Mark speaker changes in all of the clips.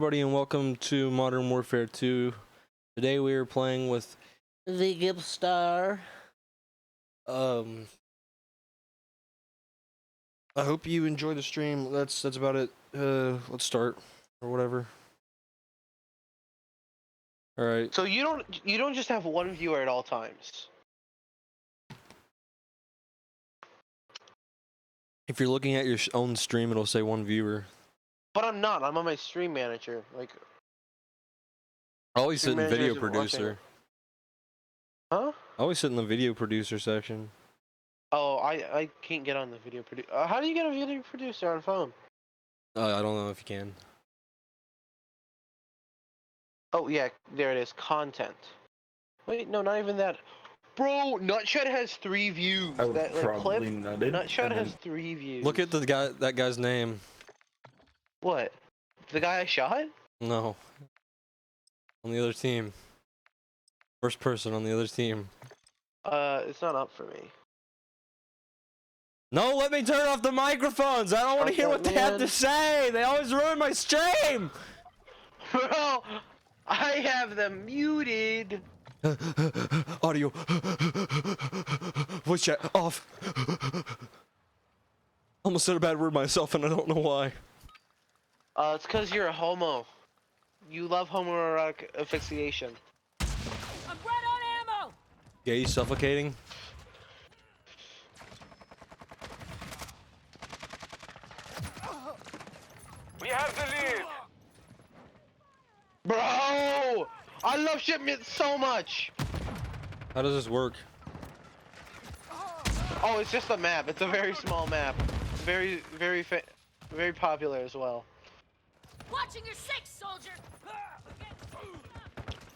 Speaker 1: Everybody, and welcome to Modern Warfare 2. Today we are playing with the Gibstar. I hope you enjoy the stream. That's about it. Let's start or whatever. All right.
Speaker 2: So you don't just have one viewer at all times.
Speaker 1: If you're looking at your own stream, it'll say one viewer.
Speaker 2: But I'm not. I'm on my stream manager. Like,
Speaker 1: I always sit in
Speaker 2: manager
Speaker 1: video
Speaker 2: isn't
Speaker 1: producer.
Speaker 2: huh?
Speaker 1: I always sit in the video producer section.
Speaker 2: Oh, I can't get on the video producer. How do you get a video producer on phone?
Speaker 1: I don't know if you can.
Speaker 2: Oh yeah, there it is. Content. Wait, no, not even that. Bro, Nutshot has 3 views.
Speaker 3: I would
Speaker 2: That
Speaker 3: probably
Speaker 2: clip.
Speaker 3: nutted.
Speaker 2: Nutshot has 3 views.
Speaker 1: Look at that guy's name.
Speaker 2: What? The guy I shot?
Speaker 1: No. On the other team. First person on the other team.
Speaker 2: It's not up for me.
Speaker 1: No, let me turn off the microphones. I don't want to hear what they have to say. They always ruin my stream.
Speaker 2: Bro, I have them muted.
Speaker 1: Audio. Voice chat off. Almost said a bad word myself, and I don't know why.
Speaker 2: It's because you're a homo. You love homoerotic asphyxiation.
Speaker 4: I'm right on ammo!
Speaker 1: Gay suffocating.
Speaker 4: We have the lead!
Speaker 2: Bro! I love shipment so much!
Speaker 1: How does this work?
Speaker 2: Oh, it's just a map. It's a very small map. Very popular as well.
Speaker 4: Watching your six, soldier!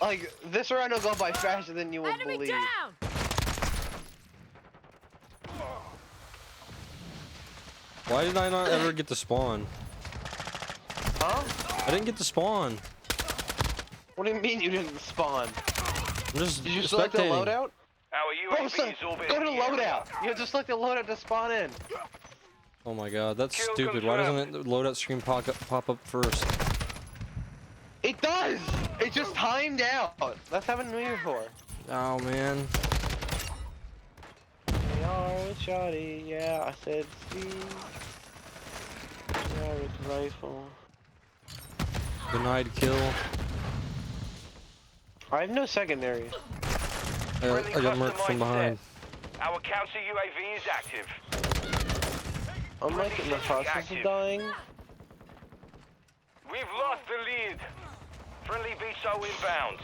Speaker 2: Like, this round will go by faster than you would
Speaker 4: Enemy
Speaker 2: believe.
Speaker 4: down!
Speaker 1: Why did I not ever get to spawn?
Speaker 2: Huh?
Speaker 1: I didn't get to spawn.
Speaker 2: What do you mean you didn't spawn?
Speaker 1: I'm just
Speaker 2: Did you select the
Speaker 1: spectating.
Speaker 2: loadout?
Speaker 4: Our
Speaker 2: Bro, so, go to loadout! You have to select the loadout to spawn in.
Speaker 1: Oh my god, that's
Speaker 4: Kill
Speaker 1: stupid. Why doesn't
Speaker 4: confirmed.
Speaker 1: the loadout screen pop up first?
Speaker 2: It does! It just timed out. That's happened to me before.
Speaker 1: Oh man.
Speaker 2: They are with Shotty, yeah, I said Steve. They are with rifle.
Speaker 1: Denied kill.
Speaker 2: I have no secondary.
Speaker 1: I got murked from behind.
Speaker 4: Our counter UAV is active.
Speaker 2: I'm like in the process of dying.
Speaker 4: We've lost the lead. Friendly VSO inbound.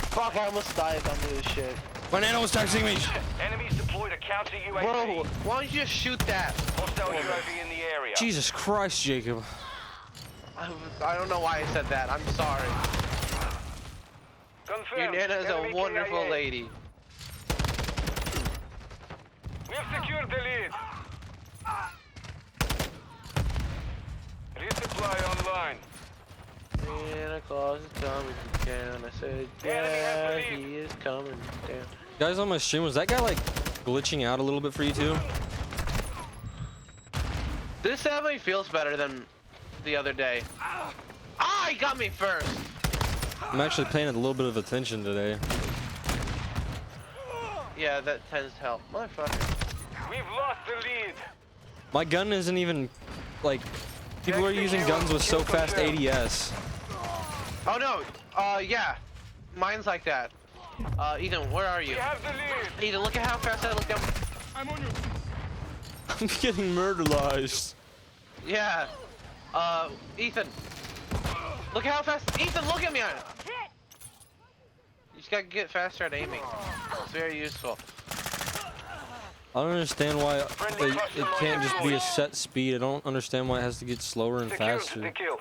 Speaker 2: Fuck, I almost died under this shit.
Speaker 1: My nano was texting me.
Speaker 4: Enemies deployed a counter UAV.
Speaker 2: Bro, why don't you just shoot that?
Speaker 4: Hostile UAV in the area.
Speaker 1: Jesus Christ, Jacob.
Speaker 2: I don't know why I said that. I'm sorry. Your
Speaker 4: Confirmed.
Speaker 2: Nana is
Speaker 4: Enemy
Speaker 2: a wonderful
Speaker 4: KIA.
Speaker 2: lady.
Speaker 4: We have secured the lead. Resupply online.
Speaker 2: Santa Claus is coming to town. I said,
Speaker 4: The enemy has
Speaker 2: yeah,
Speaker 4: the lead.
Speaker 2: he is coming to town.
Speaker 1: Guys on my stream, was that guy like glitching out a little bit for you too?
Speaker 2: This definitely feels better than the other day. Ah, he got me first.
Speaker 1: I'm actually paying a little bit of attention today.
Speaker 2: Yeah, that tends to help. Motherfucker.
Speaker 4: We've lost the lead.
Speaker 1: My gun isn't even like people are using guns with so fast ADS.
Speaker 2: Oh no. Yeah. Mine's like that. Ethan, where are
Speaker 4: We
Speaker 2: you?
Speaker 4: have the lead.
Speaker 2: Ethan, look at how fast I look down.
Speaker 4: I'm on you.
Speaker 1: I'm getting murderized.
Speaker 2: Yeah. Ethan. Look at how fast. Ethan, look at me. You just gotta get faster at aiming. It's very useful.
Speaker 1: I don't understand why it can't just be a set speed. I don't understand why it has to get slower and
Speaker 4: Secured
Speaker 1: faster.
Speaker 4: the kill.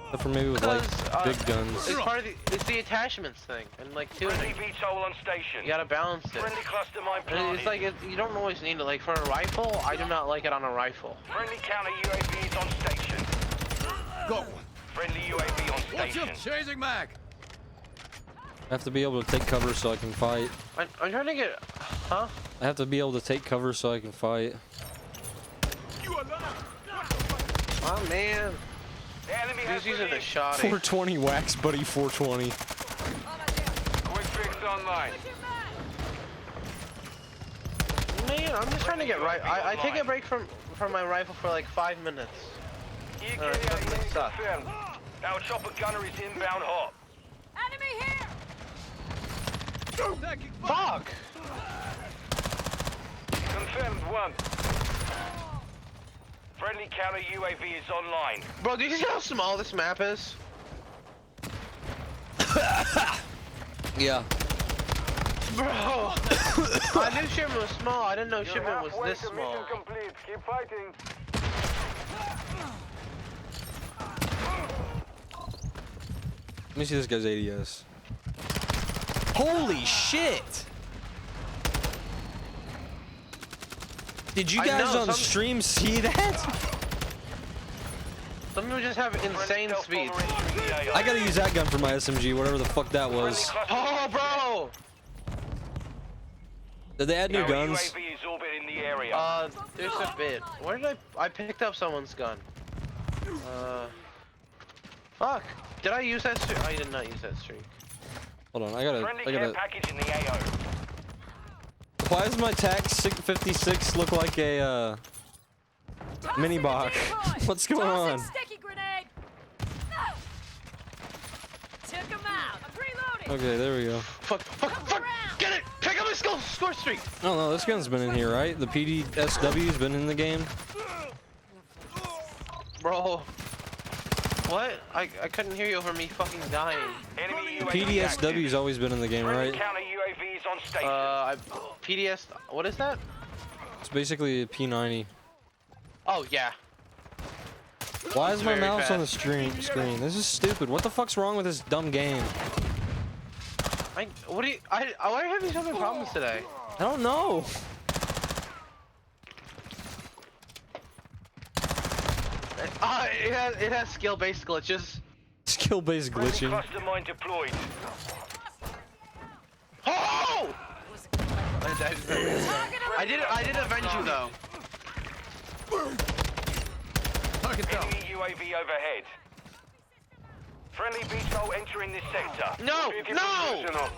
Speaker 1: Except for maybe with like
Speaker 2: Because,
Speaker 1: big guns.
Speaker 2: It's part of it's the attachments thing, and like
Speaker 4: Friendly
Speaker 2: tuning.
Speaker 4: VTOL on station.
Speaker 2: You gotta balance it.
Speaker 4: Friendly cluster mine
Speaker 2: And
Speaker 4: planted.
Speaker 2: it's like you don't always need it. Like for a rifle, I do not like it on a rifle.
Speaker 4: Friendly counter UAV is on station.
Speaker 3: Go.
Speaker 4: Friendly UAV on station.
Speaker 3: Chasing Mac.
Speaker 1: I have to be able to take cover so I can fight.
Speaker 2: I'm trying to get, huh?
Speaker 1: I have to be able to take cover so I can fight.
Speaker 4: You alive?
Speaker 2: Oh man.
Speaker 4: The enemy has
Speaker 2: He's using a
Speaker 4: released.
Speaker 2: shotty.
Speaker 1: 420 wax, buddy. 420.
Speaker 4: Quick fix online.
Speaker 2: Man, I'm just trying to get right. I take a break from my rifle for like 5 minutes.
Speaker 4: EKIA
Speaker 2: that sucks.
Speaker 4: confirmed. Our chopper gunner is inbound hot.
Speaker 5: Enemy here!
Speaker 2: Fuck!
Speaker 4: Confirmed 1. Friendly counter UAV is online.
Speaker 2: Bro, do you see how small this map is?
Speaker 1: Yeah.
Speaker 2: Bro! I knew shipment was small. I didn't know
Speaker 4: You're
Speaker 2: shipment was
Speaker 4: halfway
Speaker 2: this
Speaker 4: to
Speaker 2: small.
Speaker 4: mission complete. Keep fighting.
Speaker 1: Let me see this guy's ADS. Holy shit! Did you
Speaker 2: I
Speaker 1: guys
Speaker 2: know,
Speaker 1: on
Speaker 2: some-
Speaker 1: stream see that?
Speaker 2: Some people just have insane
Speaker 4: Friendly
Speaker 2: speed.
Speaker 4: stealth bomber entering the AO.
Speaker 1: I gotta use that gun for my SMG, whatever the fuck that
Speaker 4: Friendly
Speaker 1: was.
Speaker 4: cluster
Speaker 2: Oh, bro!
Speaker 1: Did they add new
Speaker 4: Our
Speaker 1: guns?
Speaker 4: UAV is orbiting the area.
Speaker 2: There's a bit. Where did I picked up someone's gun. Fuck. Did I use that streak? I did not use that streak.
Speaker 1: Hold on,
Speaker 4: Friendly care
Speaker 1: I gotta.
Speaker 4: package in the AO.
Speaker 1: Why does my TAC 56 look like a mini Bach? What's going on?
Speaker 5: Sticky grenade! Took him out. I'm reloading.
Speaker 1: Okay, there we go.
Speaker 2: Fuck, fuck, fuck! Get it! Pick up his score streak!
Speaker 1: Oh no, this gun's been in here, right? The PDSW's been in the game.
Speaker 2: Bro. What? I couldn't hear you over me fucking dying.
Speaker 4: Enemy
Speaker 1: The
Speaker 4: UAV active.
Speaker 1: PDSW's always been in the game,
Speaker 4: Friendly
Speaker 1: right?
Speaker 4: counter UAV is on station.
Speaker 2: PDS, what is that?
Speaker 1: It's basically a P90.
Speaker 2: Oh, yeah.
Speaker 1: Why is my
Speaker 2: Very
Speaker 1: mouse on the
Speaker 2: fast.
Speaker 1: screen? This is stupid. What the fuck's wrong with this dumb game?
Speaker 2: Why are you having so many problems today?
Speaker 1: I don't know.
Speaker 2: It has skill-based glitches.
Speaker 1: Skill-based
Speaker 4: Friendly
Speaker 1: glitching.
Speaker 4: cluster mine deployed.
Speaker 2: Oh! I did avenge you though.
Speaker 3: Target down.
Speaker 4: Enemy UAV overhead. Friendly VTOL entering this sector.
Speaker 2: No,
Speaker 4: Keep your
Speaker 2: no!
Speaker 4: position on.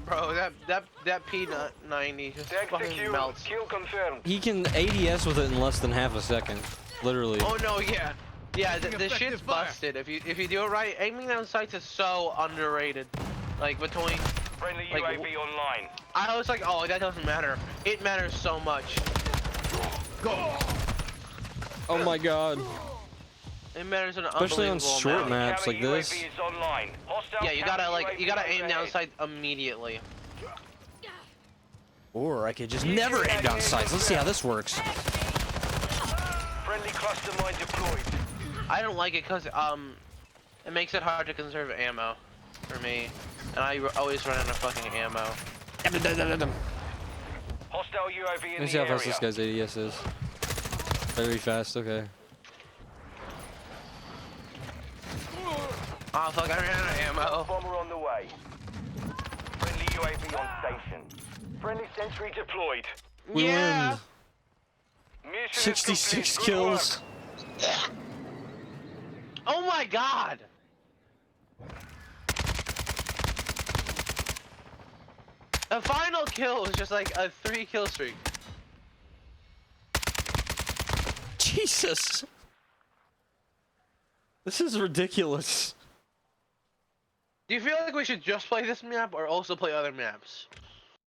Speaker 2: Bro, that P90 just fucking
Speaker 4: Execute.
Speaker 2: melts.
Speaker 4: Kill confirmed.
Speaker 1: He can ADS with it in less than half a second. Literally.
Speaker 2: Oh no, yeah. Yeah, the
Speaker 3: Effective
Speaker 2: shit's
Speaker 3: fire.
Speaker 2: busted. If you do it right, aiming down sights is so underrated. Like between,
Speaker 4: Friendly
Speaker 2: Like,
Speaker 4: UAV online.
Speaker 2: I was like, oh, that doesn't matter. It matters so much.
Speaker 3: Go.
Speaker 1: Oh my god.
Speaker 2: It matters an
Speaker 1: Especially on
Speaker 2: unbelievable
Speaker 1: short
Speaker 2: amount.
Speaker 1: maps like
Speaker 4: Counter
Speaker 1: this.
Speaker 4: UAV is online. Hostile
Speaker 2: Yeah, you
Speaker 4: counter
Speaker 2: gotta
Speaker 4: UAV
Speaker 2: aim down
Speaker 4: overhead.
Speaker 2: sight immediately.
Speaker 1: Or I could just never aim down sights. Let's see how this works.
Speaker 4: Friendly cluster mine deployed.
Speaker 2: I don't like it because it makes it hard to conserve ammo for me, and I always run out of fucking ammo.
Speaker 4: Hostile UAV
Speaker 1: Let
Speaker 4: in
Speaker 1: me
Speaker 4: the
Speaker 1: see how
Speaker 4: area.
Speaker 1: fast this guy's ADS is. Very fast, okay.
Speaker 2: Oh fuck, I ran out of ammo.
Speaker 4: Bomber on the way. Friendly UAV on station. Friendly sentry deployed.
Speaker 1: We
Speaker 2: Yeah.
Speaker 1: win.
Speaker 4: Mission is
Speaker 1: 66
Speaker 4: complete. Good
Speaker 1: kills.
Speaker 4: work.
Speaker 2: Oh my god. The final kill was just like a 3-kill streak.
Speaker 1: Jesus. This is ridiculous.
Speaker 2: Do you feel like we should just play this map or also play other maps?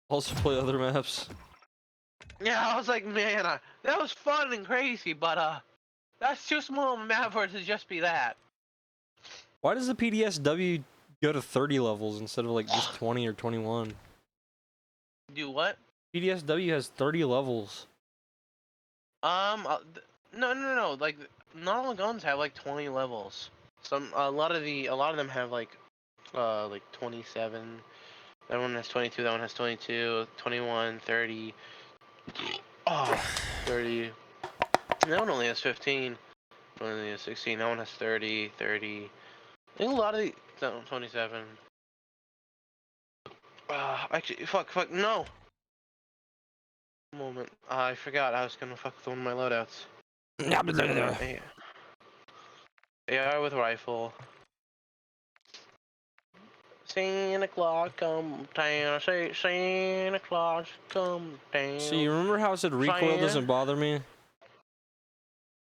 Speaker 1: Also play other maps.
Speaker 2: Yeah, I was like, man, that was fun and crazy, but that's too small of a map for it to just be that.
Speaker 1: Why does the PDSW go to 30 levels instead of like just 20 or 21?
Speaker 2: Do what?
Speaker 1: PDSW has 30 levels.
Speaker 2: No. Like, not all guns have like 20 levels. A lot of them have like 27. That one has 22. That one has 22. 21, 30. Oh, 30. That one only has 15. That one only has 16. That one has 30. 30. I think a lot of the 27. Actually, fuck, no. Moment. I forgot I was gonna fuck with one of my loadouts. AR with rifle. Santa Claus come down. Say Santa Claus come down.
Speaker 1: See, you remember how I said recoil doesn't bother me?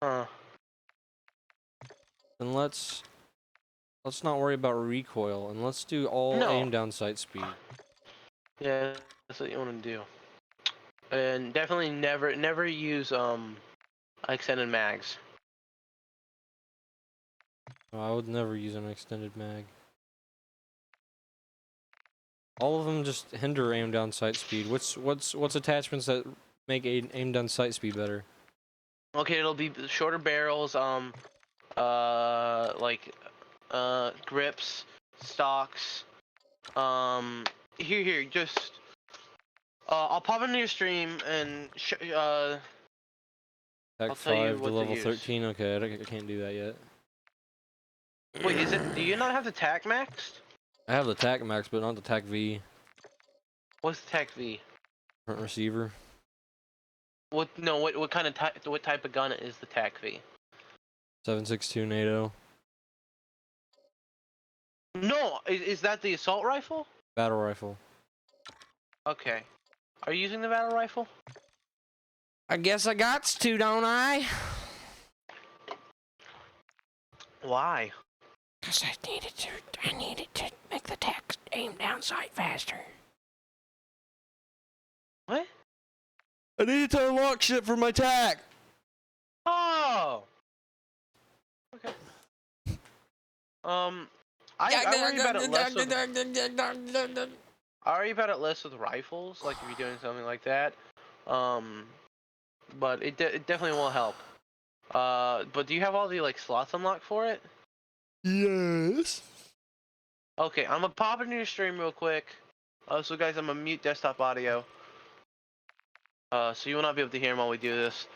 Speaker 2: Huh.
Speaker 1: Then let's not worry about recoil and let's do all
Speaker 2: No.
Speaker 1: aim down sight speed.
Speaker 2: Yeah, that's what you want to do. And definitely never use extended mags.
Speaker 1: I would never use an extended mag. All of them just hinder aim down sight speed. What's attachments that make aim down sight speed better?
Speaker 2: Okay, it'll be shorter barrels, like grips, stocks. Here, just I'll pop into your stream and
Speaker 1: Tech
Speaker 2: I'll tell you
Speaker 1: 5 to
Speaker 2: what to
Speaker 1: level
Speaker 2: use.
Speaker 1: 13. Okay, I can't do that yet.
Speaker 2: Wait, is it? Do you not have the tac maxed?
Speaker 1: I have the TAC max, but not the TAC V.
Speaker 2: What's the tac V?
Speaker 1: Front receiver.
Speaker 2: What? No, what kind of what type of gun is the tac V?
Speaker 1: 7.62 NATO.
Speaker 2: No, is that the assault rifle?
Speaker 1: Battle rifle.
Speaker 2: Okay. Are you using the battle rifle?
Speaker 1: I guess I got to, don't I?
Speaker 2: Why?
Speaker 1: Because I needed to make the TAC aim down sight faster.
Speaker 2: What?
Speaker 1: I needed to unlock shit for my TAC.
Speaker 2: Oh. Okay. I worry about it less with. I worry about it less with rifles, like if you're doing something like that. But it definitely will help. But do you have all the like slots unlocked for it?
Speaker 1: Yes.
Speaker 2: Okay, I'm gonna pop into your stream real quick. So guys, I'm gonna mute desktop audio. So you will not be able to hear him while we do this.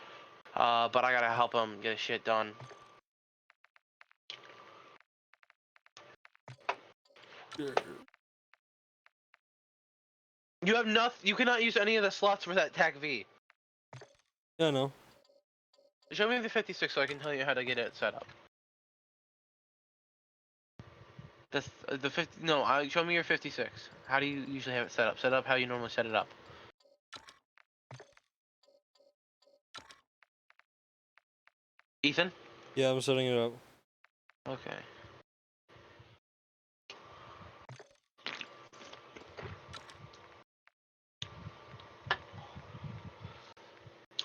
Speaker 2: But I gotta help him get his shit done. You have nothing. You cannot use any of the slots for that TAC V.
Speaker 1: Yeah, no.
Speaker 2: Show me the 56 so I can tell you how to get it set up. The 50. No, show me your 56. How do you usually have it set up? Set up how you normally set it up. Ethan?
Speaker 1: Yeah, I'm setting it up.
Speaker 2: Okay.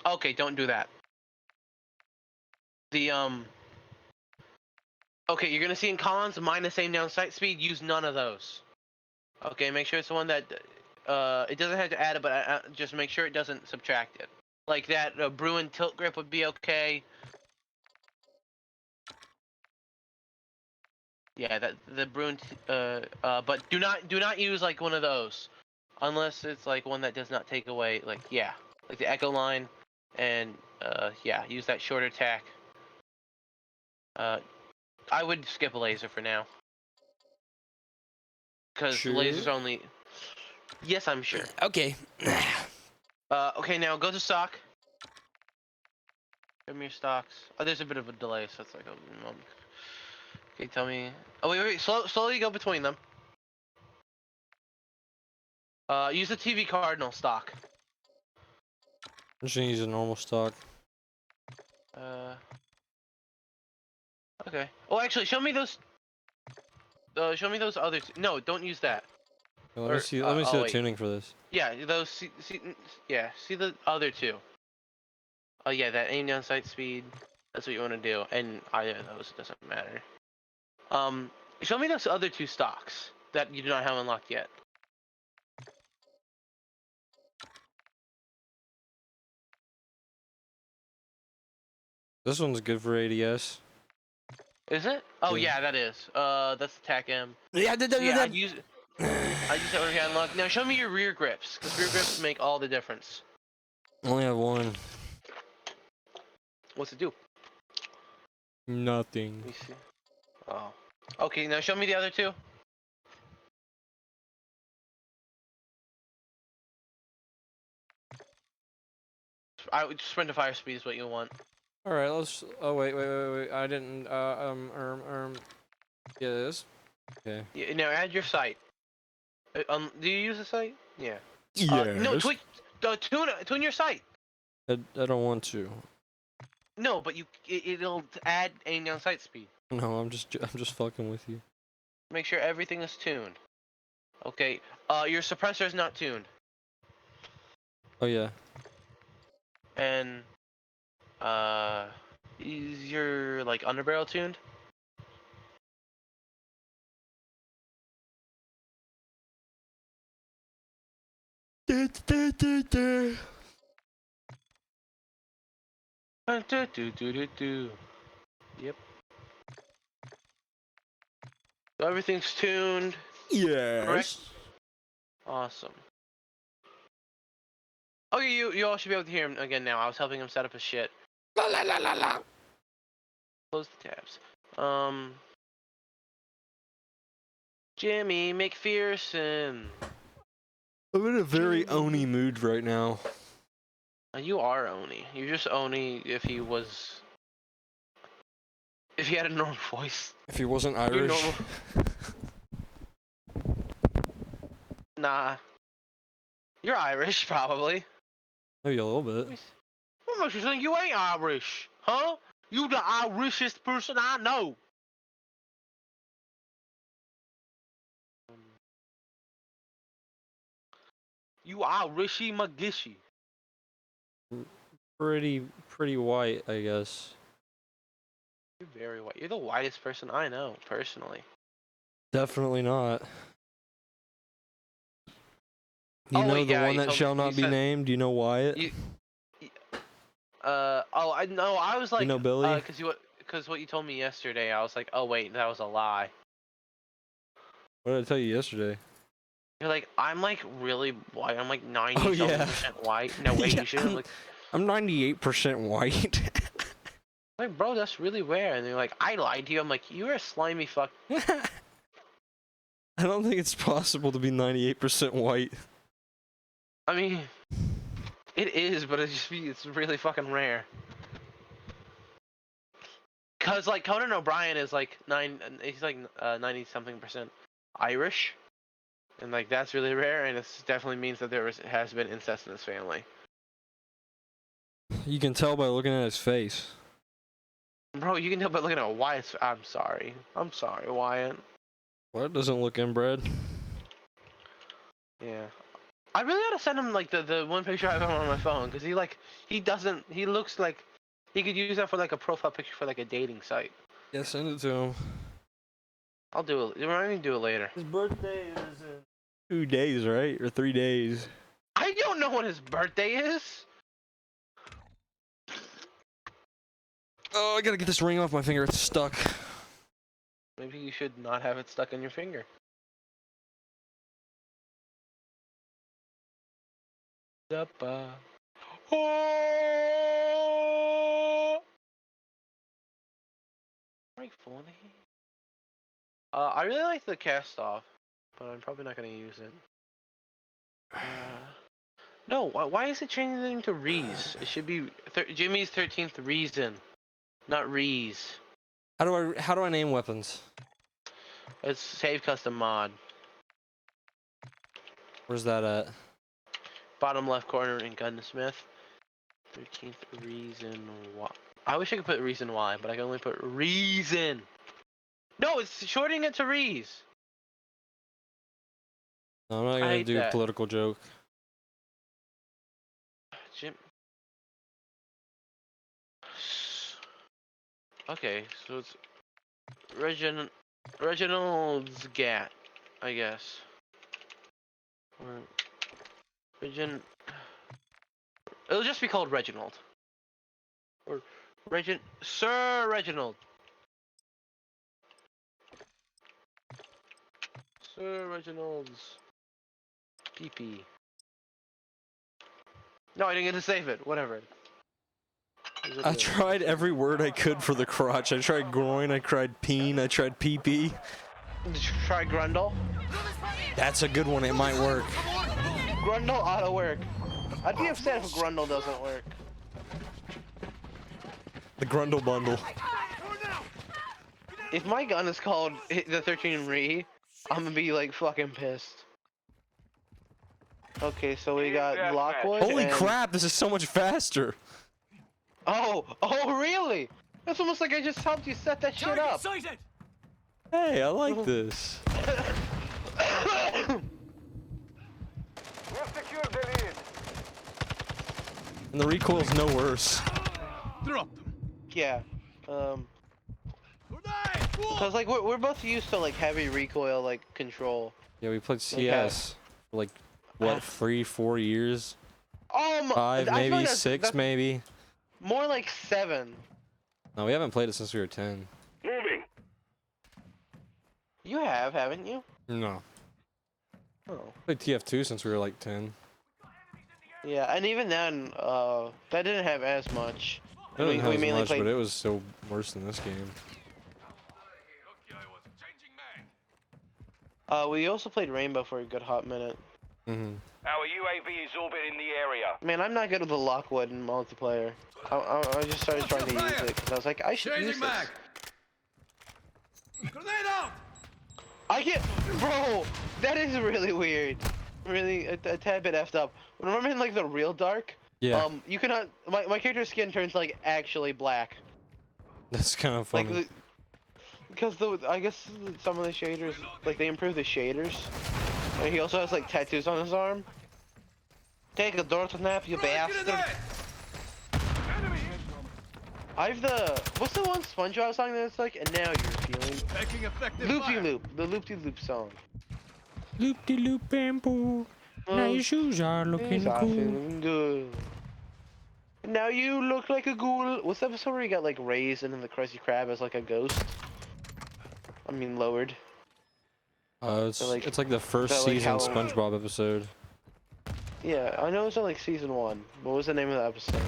Speaker 2: Okay, don't do that. Okay, you're gonna see in cons minus aim down sight speed. Use none of those. Okay, make sure it's the one that it doesn't have to add it, but just make sure it doesn't subtract it. Like that Bruin tilt grip would be okay. Yeah, that the Bruin. But do not use like one of those, unless it's like one that does not take away like the Echo line, and yeah, use that shorter tack. I would skip a laser for now. Because
Speaker 1: Sure.
Speaker 2: lasers only. Yes, I'm sure.
Speaker 1: Okay.
Speaker 2: Okay, now go to stock. Give me your stocks. Oh, there's a bit of a delay, so it's like a moment. Okay, tell me. Oh wait. Slowly go between them. Use the TV Cardinal stock.
Speaker 1: I'm just gonna use a normal stock.
Speaker 2: Okay. Oh, actually, show me those. Show me those other. No, don't use that.
Speaker 1: Let me see. Let me see the tuning for this.
Speaker 2: Yeah, those. See the other two. Oh yeah, that aim down sight speed. That's what you want to do, and either of those doesn't matter. Show me those other two stocks that you do not have unlocked yet.
Speaker 1: This one's good for ADS.
Speaker 2: Is it? Oh
Speaker 1: Yeah.
Speaker 2: yeah, that is. That's the TAC M.
Speaker 1: Yeah,
Speaker 2: I use it already unlocked. Now show me your rear grips, because rear grips make all the difference.
Speaker 1: I only have one.
Speaker 2: What's it do?
Speaker 1: Nothing.
Speaker 2: Let me see. Oh. Okay, now show me the other two. I would sprint to fire speed is what you want.
Speaker 1: All right, let's. Oh wait. I didn't. Yeah, this. Okay.
Speaker 2: Yeah, now add your site. Do you use a site? Yeah.
Speaker 1: Yes.
Speaker 2: No, tune your site.
Speaker 1: I don't want to.
Speaker 2: No, but it'll add aim down sight speed.
Speaker 1: No, I'm just fucking with you.
Speaker 2: Make sure everything is tuned. Okay. Your suppressor is not tuned,
Speaker 1: Oh yeah.
Speaker 2: and is your like underbarrel tuned? Yep. So everything's tuned.
Speaker 1: Yes.
Speaker 2: Correct. Awesome. Okay, you all should be able to hear him again now. I was helping him set up his shit.
Speaker 1: La la la la la.
Speaker 2: Close the tabs. Jimmy McPherson.
Speaker 1: I'm in a very Oni mood right now.
Speaker 2: You are Oni. You're just Oni if he had a normal voice.
Speaker 1: If he wasn't
Speaker 2: You're
Speaker 1: Irish.
Speaker 2: normal. Nah. You're Irish, probably.
Speaker 1: Maybe a little bit.
Speaker 2: What makes you think you ain't Irish? Huh? You the Irishest person I know. You Irishy McGishy.
Speaker 1: Pretty white, I guess.
Speaker 2: You're very white. You're the whitest person I know, personally.
Speaker 1: Definitely not. You
Speaker 2: Oh,
Speaker 1: know
Speaker 2: wait,
Speaker 1: the
Speaker 2: yeah,
Speaker 1: one
Speaker 2: you
Speaker 1: that
Speaker 2: told me-
Speaker 1: shall
Speaker 2: you
Speaker 1: not be
Speaker 2: said-
Speaker 1: named. Do you know Wyatt?
Speaker 2: Oh, I know. I was like,
Speaker 1: You know Billy?
Speaker 2: because what you told me yesterday, I was like, oh wait, that was a lie.
Speaker 1: What did I tell you yesterday?
Speaker 2: You're like, I'm like really white. I'm like 90
Speaker 1: Oh, yeah.
Speaker 2: something % white. No, wait,
Speaker 1: Yeah,
Speaker 2: you should. Like,
Speaker 1: I'm 98% white.
Speaker 2: like, bro, that's really rare. And they're like, I lied to you. I'm like, you're a slimy fuck.
Speaker 1: I don't think it's possible to be 98% white.
Speaker 2: I mean, it is, but it's really fucking rare. Cause like Conan O'Brien is like he's like 90 something % Irish, and like that's really rare, and it definitely means that has been incest in his family.
Speaker 1: You can tell by looking at his face.
Speaker 2: Bro, you can tell by looking at Wyatt's. I'm sorry, Wyatt.
Speaker 1: Well, that doesn't look inbred.
Speaker 2: Yeah, I really ought to send him like the one picture I have on my phone, cause he looks like he could use that for like a profile picture for like a dating site.
Speaker 1: Yeah, send it to him.
Speaker 2: I'll do it. Remind me to do it later.
Speaker 1: His birthday is in 2 days, right? Or 3 days.
Speaker 2: I don't know when his birthday is.
Speaker 1: Oh, I gotta get this ring off my finger. It's stuck.
Speaker 2: Maybe you should not have it stuck in your finger. Oh! Right, funny. I really like the cast off, but I'm probably not gonna use it. No, why is it changing to Reese? It should be Jimmy's 13th reason, not Reese.
Speaker 1: How do I name weapons?
Speaker 2: It's save custom mod.
Speaker 1: Where's that at?
Speaker 2: Bottom left corner in Gunsmith. 13th reason why. I wish I could put reason why, but I can only put reason. No, it's shortening it to Reese.
Speaker 1: No, I'm not
Speaker 2: I
Speaker 1: gonna
Speaker 2: hate
Speaker 1: do a
Speaker 2: that.
Speaker 1: political joke.
Speaker 2: Jim. Okay, so it's Reginald's Gat, I guess. Or It'll just be called Reginald. Or Sir Reginald. Sir Reginald's PP. No, I didn't get to save it. Whatever.
Speaker 1: I tried every word I could for the crotch. I tried groin, I tried peen, I tried pee-pee.
Speaker 2: Did you try Grundle?
Speaker 1: That's a good one, it might work.
Speaker 2: Grundle ought to work. I'd be upset if Grundle doesn't work.
Speaker 1: The Grundle bundle.
Speaker 2: If my gun is called the 13 Re, I'm gonna be like fucking pissed. Okay, so we got
Speaker 4: Deathmatch.
Speaker 2: Lockwood.
Speaker 1: Holy
Speaker 2: and...
Speaker 1: crap, this is so much faster.
Speaker 2: Oh really? That's almost like I just helped you set that shit
Speaker 5: Target
Speaker 2: up.
Speaker 5: sighted!
Speaker 1: Hey, I like this.
Speaker 4: We have secured the lead.
Speaker 1: And the recoil's no worse.
Speaker 3: Drop them.
Speaker 2: Yeah.
Speaker 3: Grenade!
Speaker 2: Cause like we're both used to like heavy recoil like control.
Speaker 1: Yeah, we played CS for like, what, 3-4 years? 5,
Speaker 2: I feel
Speaker 1: maybe
Speaker 2: like
Speaker 1: 6,
Speaker 2: that's
Speaker 1: maybe.
Speaker 2: more like 7.
Speaker 1: No, we haven't played it since we were 10.
Speaker 4: Moving.
Speaker 2: You have, haven't you?
Speaker 1: No.
Speaker 2: Oh.
Speaker 1: Played TF2 since we were like 10.
Speaker 2: Yeah, and even then, that didn't have as much.
Speaker 1: It didn't have as
Speaker 2: mainly
Speaker 1: much,
Speaker 2: played.
Speaker 1: but it was still worse than this game.
Speaker 2: We also played Rainbow for a good hot minute.
Speaker 1: Mm-hmm.
Speaker 4: Our UAV is orbiting the area.
Speaker 2: Man, I'm not good with the Lockwood in multiplayer. I just started trying to use it because I was like, I should use
Speaker 3: Changing
Speaker 2: this.
Speaker 3: mag. Grenade out!
Speaker 2: I get, bro, that is really weird. Really, a tad bit effed up. When I'm in like the real dark,
Speaker 1: Yeah,
Speaker 2: you cannot. My character's skin turns like actually black.
Speaker 1: that's kind of funny.
Speaker 2: Like, because I guess some of the shaders, like they improved the shaders. And he also has like tattoos on his arm. Take a door nap, you bastard. I've the what's the one SpongeBob song that's like, and now you're feeling
Speaker 3: Taking effective
Speaker 2: loopy
Speaker 3: fire.
Speaker 2: loop, the loop de loop song.
Speaker 1: Loop de loop bamboo. Now your shoes are looking
Speaker 2: Yes, I'm
Speaker 1: cool.
Speaker 2: feeling good. Now you look like a ghoul. What's the episode where he got like raised and then the Krusty Krab as like a ghost? I mean lowered.
Speaker 1: It's
Speaker 2: So, like-
Speaker 1: it's like the first
Speaker 2: so, like,
Speaker 1: season
Speaker 2: how-
Speaker 1: SpongeBob episode.
Speaker 2: Yeah, I know it's on like season 1. What was the name of the episode?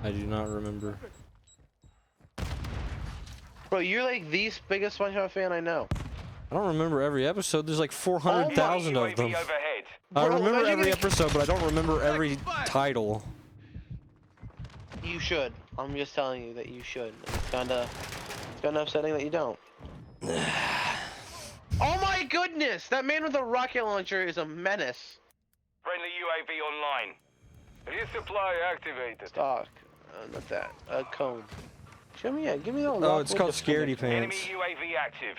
Speaker 1: I do not remember.
Speaker 2: Bro, you're like the biggest SpongeBob fan I know.
Speaker 1: I don't remember every episode. There's like 400,000 of
Speaker 4: UAV
Speaker 1: them.
Speaker 4: overhead.
Speaker 1: I
Speaker 2: Bro,
Speaker 1: remember
Speaker 2: imagine
Speaker 1: every
Speaker 2: if-
Speaker 1: episode, but I don't remember every
Speaker 3: Fire.
Speaker 1: title.
Speaker 2: You should. I'm just telling you that you should. It's kinda upsetting that you don't. Oh my goodness! That man with a rocket launcher is a menace.
Speaker 4: Friendly UAV online. Resupply activated.
Speaker 2: Stock. Not that. Cone. Show me, yeah, give me all.
Speaker 1: Oh, it's called Scaredy
Speaker 4: Enemy
Speaker 1: Pants.
Speaker 4: UAV active.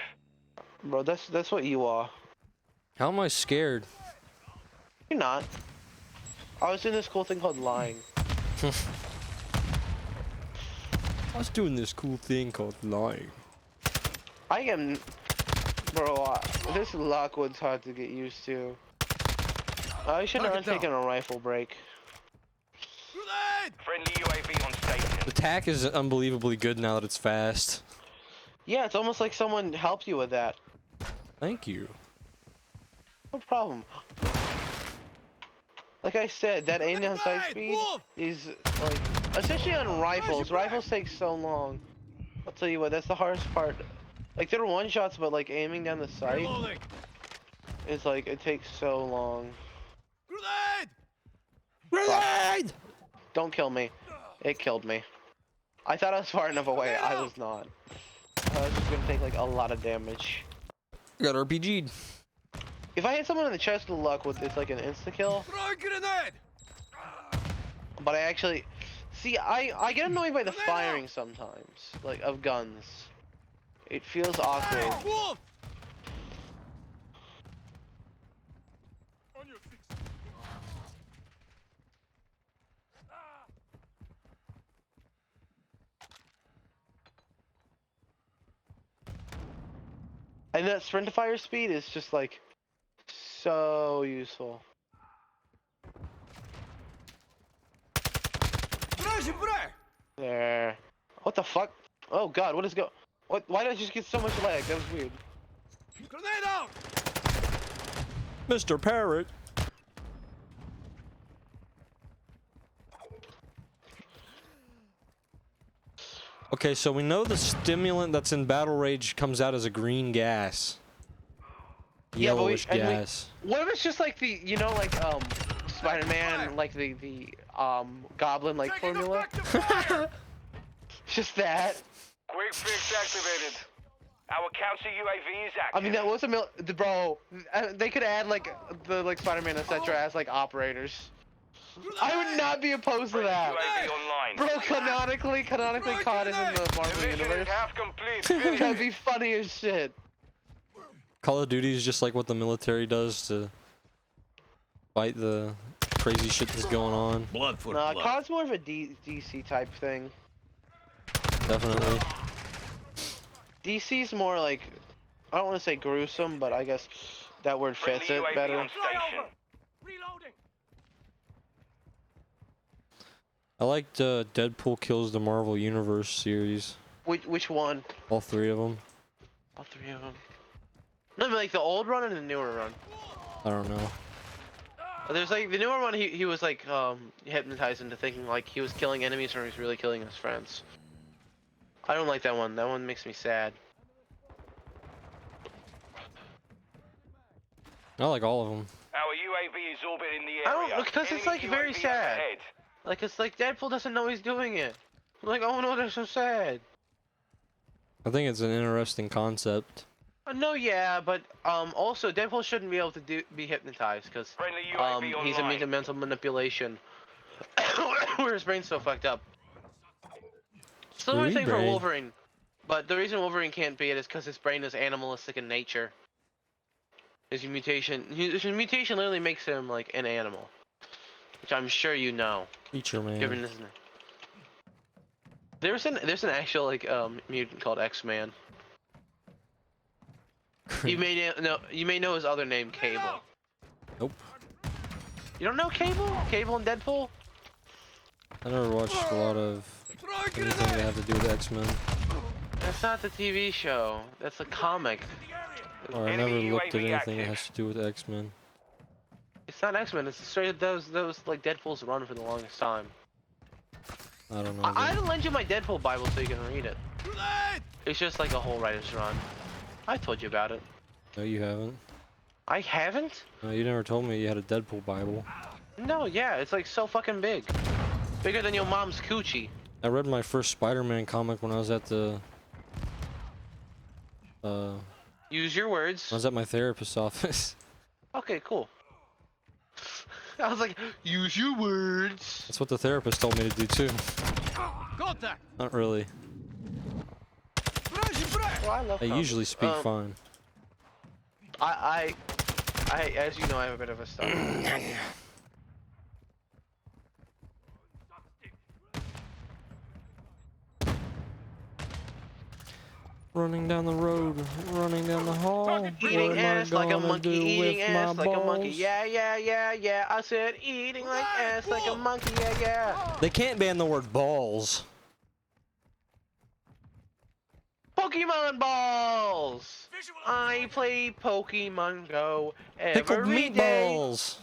Speaker 2: Bro, that's what you are.
Speaker 1: How am I scared?
Speaker 2: You're not. I was doing this cool thing called lying.
Speaker 1: I was doing this cool thing called lying.
Speaker 2: I am. Bro, this Lockwood's hard to get used to. I should
Speaker 3: Target
Speaker 2: have taken a rifle break.
Speaker 3: Grenade!
Speaker 4: Friendly UAV on station.
Speaker 1: The tack is unbelievably good now that it's fast.
Speaker 2: Yeah, it's almost like someone helped you with that.
Speaker 1: Thank you.
Speaker 2: No problem. Like I said, that aim down sight speed
Speaker 3: Wolf!
Speaker 2: is like, especially on rifles. Rifles take so long. I'll tell you what, that's the hardest part. Like they're one shots, but like aiming down the sight
Speaker 3: Reloading.
Speaker 2: is like it takes so long.
Speaker 3: Grenade!
Speaker 1: Grenade!
Speaker 2: Don't kill me. It killed me. I thought I was far enough away. I was not. I was just gonna take like a lot of damage.
Speaker 1: Got RPG'd.
Speaker 2: If I hit someone in the chest with luck, with it's like an insta kill.
Speaker 3: Throw a grenade!
Speaker 2: But I actually see. I get annoyed by the firing sometimes, like of guns. It feels awkward.
Speaker 3: Wolf!
Speaker 2: And that sprint to fire speed is just like so useful. There. What the fuck? Oh god, what is go? What? Why did I just get so much lag? That was weird.
Speaker 3: Grenade out!
Speaker 1: Mr. Parrot. Okay, so we know the stimulant that's in Battle Rage comes out as a green gas.
Speaker 2: Yeah, but
Speaker 1: Yellowish
Speaker 2: and
Speaker 1: gas.
Speaker 2: What if it's just like the, you know, like Spider-Man, like the goblin like
Speaker 3: Taking
Speaker 2: formula?
Speaker 3: effective fire!
Speaker 2: Just that.
Speaker 4: Quick fix activated. Our counter UAV is active.
Speaker 2: I mean, that was bro. They could add like the Spider-Man etc. as like operators. I would not be opposed to
Speaker 4: Friendly
Speaker 2: that.
Speaker 4: UAV online.
Speaker 2: Bro, canonically, COD is in the Marvel
Speaker 4: Mission
Speaker 2: universe.
Speaker 4: is half complete. Finish
Speaker 2: That'd
Speaker 4: it.
Speaker 2: be funny as shit.
Speaker 1: Call of Duty is just like what the military does to fight the crazy shit that's going on.
Speaker 3: Blood for
Speaker 2: Nah,
Speaker 3: blood.
Speaker 2: COD's more of a DC type thing.
Speaker 1: Definitely.
Speaker 2: DC's more like, I don't want to say gruesome, but I guess that word fits
Speaker 4: Friendly
Speaker 2: it
Speaker 4: UAV
Speaker 2: better.
Speaker 4: on station.
Speaker 5: Reloading.
Speaker 1: I liked Deadpool Kills the Marvel Universe series.
Speaker 2: Which one?
Speaker 1: All three of them.
Speaker 2: All three of them. No, but like the old run and the newer run.
Speaker 1: I don't know.
Speaker 2: There's like the newer one. He was like hypnotized into thinking like he was killing enemies or he was really killing his friends. I don't like that one. That one makes me sad.
Speaker 1: I like all of them.
Speaker 4: Our UAV is orbiting the
Speaker 2: I
Speaker 4: area.
Speaker 2: don't, because it's like
Speaker 4: Enemy
Speaker 2: very
Speaker 4: UAV
Speaker 2: sad.
Speaker 4: overhead.
Speaker 2: Like it's like Deadpool doesn't know he's doing it. I'm like, oh no, that's so sad.
Speaker 1: I think it's an interesting concept.
Speaker 2: No, yeah, but also Deadpool shouldn't be able to be hypnotized because
Speaker 4: Friendly UAV
Speaker 2: he's
Speaker 4: online.
Speaker 2: immune to mental manipulation. Where his brain's so fucked up. Still
Speaker 1: Screwy
Speaker 2: my thing for
Speaker 1: brain.
Speaker 2: Wolverine, but the reason Wolverine can't be it is because his brain is animalistic in nature. His mutation literally makes him like an animal, which I'm sure you know.
Speaker 1: Creature
Speaker 2: Given
Speaker 1: man.
Speaker 2: his there's an actual like mutant called X-Man. You may know his other name, Cable.
Speaker 1: Nope.
Speaker 2: You don't know Cable? Cable and Deadpool?
Speaker 1: I never watched a lot of anything that had to do with X-Men.
Speaker 2: That's not the TV show. That's a comic.
Speaker 1: Or I never
Speaker 4: Enemy
Speaker 1: looked at
Speaker 4: UAV
Speaker 1: anything that
Speaker 4: active.
Speaker 1: has to do with X-Men.
Speaker 2: It's not X-Men. It's straight. That was like Deadpool's run for the longest time.
Speaker 1: I don't know.
Speaker 2: I'll lend you my Deadpool Bible so you can read it.
Speaker 3: Grenade!
Speaker 2: It's just like a whole writer's run. I told you about it.
Speaker 1: No, you haven't.
Speaker 2: I haven't?
Speaker 1: No, you never told me you had a Deadpool Bible.
Speaker 2: No, yeah, it's like so fucking big. Bigger than your mom's coochie.
Speaker 1: I read my first Spider-Man comic when I was at the
Speaker 2: Use your words.
Speaker 1: I was at my therapist's office.
Speaker 2: Okay, cool. I was like, use your words.
Speaker 1: That's what the therapist told me to do too.
Speaker 3: Contact!
Speaker 1: Not really.
Speaker 2: Well, I love
Speaker 1: I
Speaker 2: comics.
Speaker 1: usually speak fine.
Speaker 2: I, as you know, I have a bit of a stomach.
Speaker 1: Running down the road, running down the hall.
Speaker 2: Eating
Speaker 1: what am I
Speaker 2: ass like a
Speaker 1: gonna
Speaker 2: monkey,
Speaker 1: do
Speaker 2: eating
Speaker 1: with
Speaker 2: ass
Speaker 1: my
Speaker 2: like a monkey.
Speaker 1: balls?
Speaker 2: Yeah, yeah, yeah, yeah. I said eating like ass like a monkey. Yeah, yeah.
Speaker 1: They can't ban the word balls.
Speaker 2: Pokemon balls. I play Pokemon Go
Speaker 1: Pickled
Speaker 2: every day.
Speaker 1: meatballs.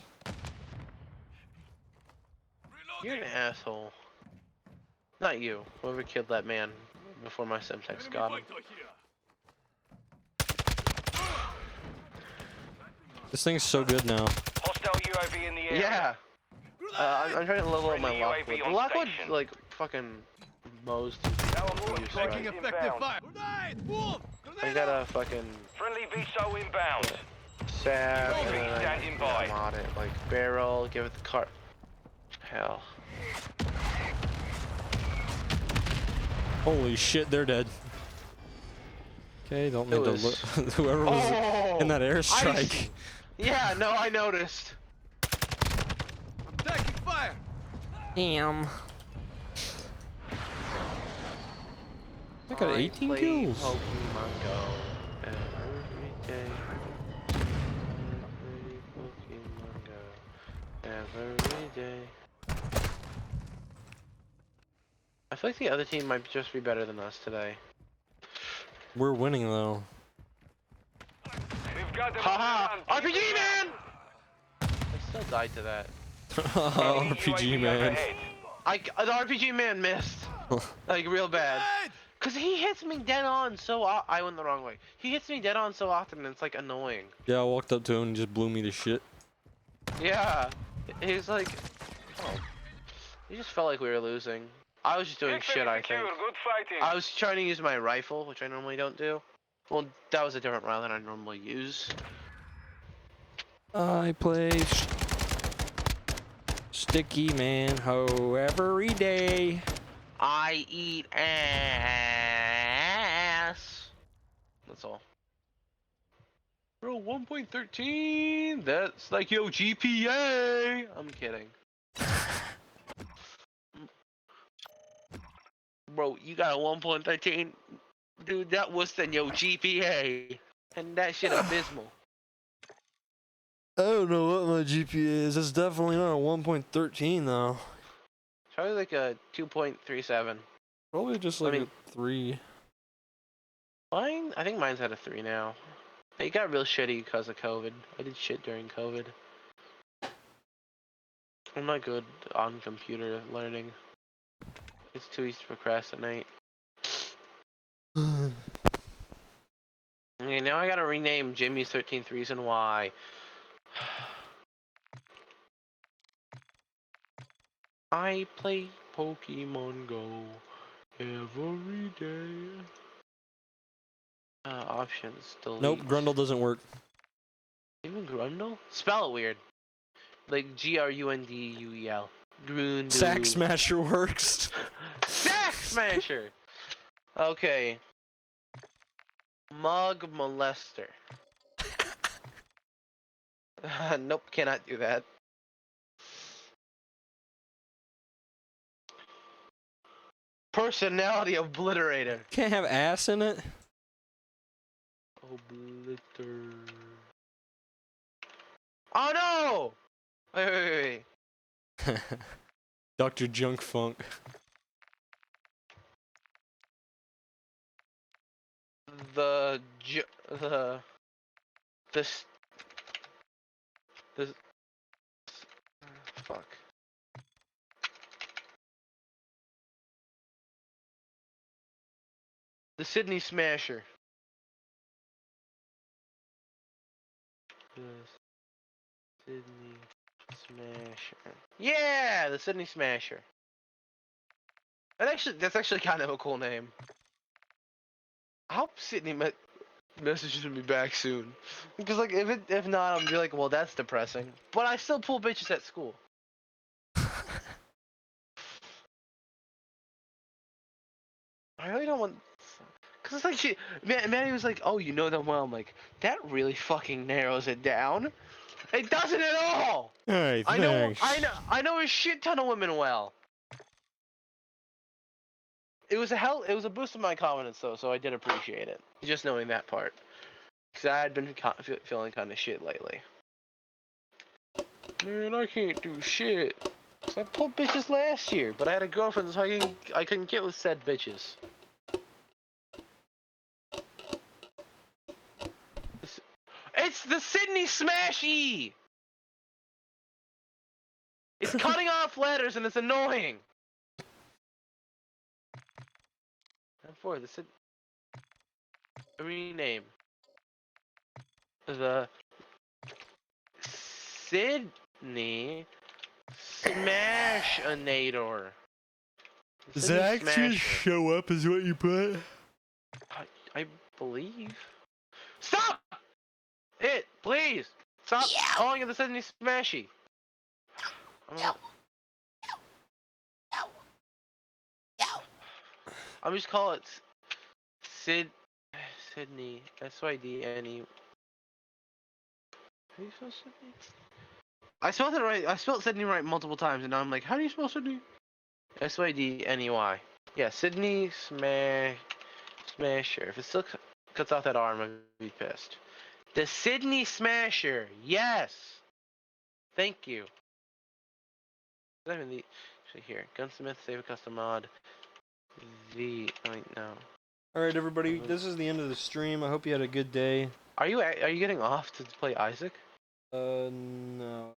Speaker 2: You're an asshole. Not you. Whoever killed that man before my Semtex got him.
Speaker 1: This thing's so good now.
Speaker 4: Hostile UAV in the area.
Speaker 2: Yeah. I'm trying to level up my
Speaker 4: Friendly
Speaker 2: Lockwood.
Speaker 4: UAV
Speaker 2: The
Speaker 4: on
Speaker 2: Lockwood,
Speaker 4: station.
Speaker 2: like, fucking mows to use,
Speaker 3: Taking
Speaker 2: right?
Speaker 3: effective fire! Grenade! Move!
Speaker 2: I
Speaker 3: Grenade
Speaker 2: got
Speaker 3: out!
Speaker 2: a fucking
Speaker 4: Friendly VSO inbound.
Speaker 2: sab, and
Speaker 4: UAV
Speaker 2: then
Speaker 4: standing by.
Speaker 2: I'm on it. Like, barrel, give it the cart. Hell.
Speaker 1: Holy shit, they're dead. Okay, don't mean to
Speaker 2: was-
Speaker 1: look. Whoever was in that airstrike.
Speaker 2: Yeah, no, I noticed.
Speaker 3: I'm taking fire!
Speaker 1: Damn. I got 18
Speaker 2: play
Speaker 1: kills.
Speaker 2: Pokemon Go every day. Pokemon Go every day. I feel like the other team might just be better than us today.
Speaker 1: We're winning though.
Speaker 4: We've got them
Speaker 2: Haha!
Speaker 4: on
Speaker 2: RPG man! I still died to that.
Speaker 4: Enemy
Speaker 1: RPG
Speaker 4: UAV
Speaker 1: man.
Speaker 4: overhead.
Speaker 2: The RPG man missed. Like, real bad.
Speaker 3: Grenade!
Speaker 2: Cause he hits me dead on so I went the wrong way. He hits me dead on so often and it's like annoying.
Speaker 1: Yeah, I walked up to him and just blew me to shit.
Speaker 2: Yeah. He's like, oh. He just felt like we were losing. I was just doing
Speaker 4: Victory
Speaker 2: shit, I
Speaker 4: secure.
Speaker 2: think.
Speaker 4: Good fighting.
Speaker 2: I was trying to use my rifle, which I normally don't do. Well, that was a different round than I normally use.
Speaker 1: I play Sticky Man Ho every day.
Speaker 2: I eat ass. That's all. Bro, 1.13? That's like, yo, GPA! I'm kidding. Bro, you got a 1.13? Dude, that was than your GPA. And that shit abysmal.
Speaker 1: I don't know what my GPA is. It's definitely not a 1.13 though.
Speaker 2: Probably like a 2.37.
Speaker 1: Probably just
Speaker 2: I
Speaker 1: like
Speaker 2: mean-
Speaker 1: a 3.
Speaker 2: Mine? I think mine's at a 3 now. It got real shitty because of COVID. I did shit during COVID. I'm not good on computer learning. It's too easy to procrastinate. Okay, now I gotta rename Jimmy's 13th Reason Why. I play Pokemon Go every day. Options, delete.
Speaker 1: Nope, Grundle doesn't work.
Speaker 2: Even Grundle? Spell it weird. Like Grunduel. Grundle.
Speaker 1: Sack Smasher works.
Speaker 2: Sack Smasher! Okay. Mug Molester. Nope, cannot do that. Personality Obliterator.
Speaker 1: Can't have ass in it.
Speaker 2: Obliter. Oh no! Wait.
Speaker 1: Dr. Junk Funk.
Speaker 2: The this fuck. The Sydney Smasher. The Sydney Smasher. Yeah, the Sydney Smasher. That's actually kind of a cool name. I hope Sydney messages me back soon. Because like if not, I'm be like, well, that's depressing. But I still pull bitches at school. I really don't want. Cause it's like Manny was like, oh, you know them well. I'm like, that really fucking narrows it down. It doesn't at all.
Speaker 1: Hey,
Speaker 2: I know a shit ton of women well. It was a boost of my confidence though, so I did appreciate it. Just knowing that part. Cause I had been feeling kind of shit lately. Man, I can't do shit. So I pulled bitches last year, but I had a girlfriend, so I couldn't get with said bitches. It's the Sydney Smashy! It's cutting off letters and it's annoying! And for the rename. The Sydney Smashinator.
Speaker 1: Does
Speaker 2: Sydney
Speaker 1: that actually
Speaker 2: Smasher.
Speaker 1: show up as what you put?
Speaker 2: I believe. Stop! It, please! Stop calling it the Sydney Smashy. I'm just call it Sydney SYDNE. How do you spell Sydney? I spelled it right. I spelled Sydney right multiple times, and now I'm like, how do you spell Sydney? SYDNEY. Yeah, Sydney Smasher. If it still cuts off that R, I'm gonna be pissed. The Sydney Smasher. Yes. Thank you. Actually, here, Gunsmith, save a custom mod. No.
Speaker 1: Alright, everybody, this is the end of the stream. I hope you had a good day.
Speaker 2: Are you getting off to play Isaac?
Speaker 1: No.